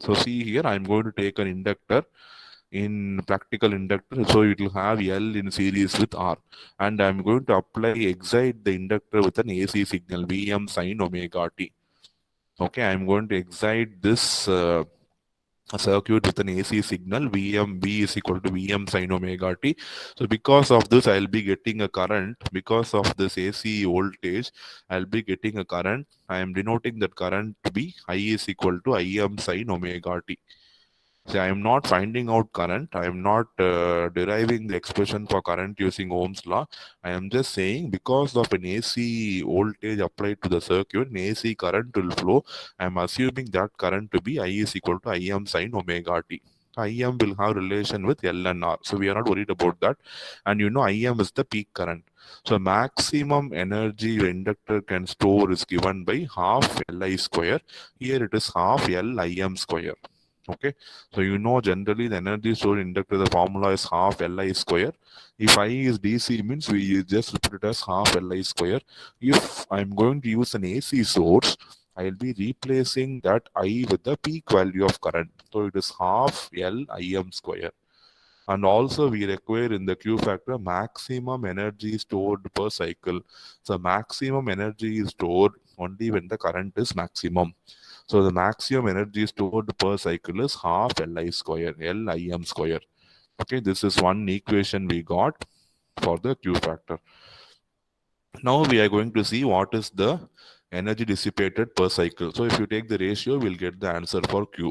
So see here, I'm going to take an inductor in practical inductor, so it will have L in series with R, and I'm going to excite the inductor with an AC signal Vm sin omega t. Okay, I'm going to excite this circuit with an AC signal V is equal to Vm sin omega t. So because of this, I'll be getting a current. Because of this AC voltage, I'll be getting a current. I am denoting that current to be I is equal to Im sin omega t. See, I am not finding out current. I am not deriving the expression for current using Ohm's law. I am just saying because of an AC voltage applied to the circuit, an AC current will flow. I am assuming that current to be I is equal to Im sin omega t. Im will have relation with L and R. So we are not worried about that. And you know Im is the peak current. So maximum energy your inductor can store is given by half Li square. Here it is half L Im square. Okay, so you know generally the energy stored in inductor, the formula is half Li square. If I is DC means we just put it as half Li square. If I'm going to use an AC source, I'll be replacing that I with the peak value of current. So it is half L Im square. And also we require in the Q factor maximum energy stored per cycle. So maximum energy is stored only when the current is maximum. So the maximum energy stored per cycle is half Li square, Lim square. Okay, this is one equation we got for the Q factor. Now we are going to see what is the energy dissipated per cycle. So if you take the ratio, we'll get the answer for Q.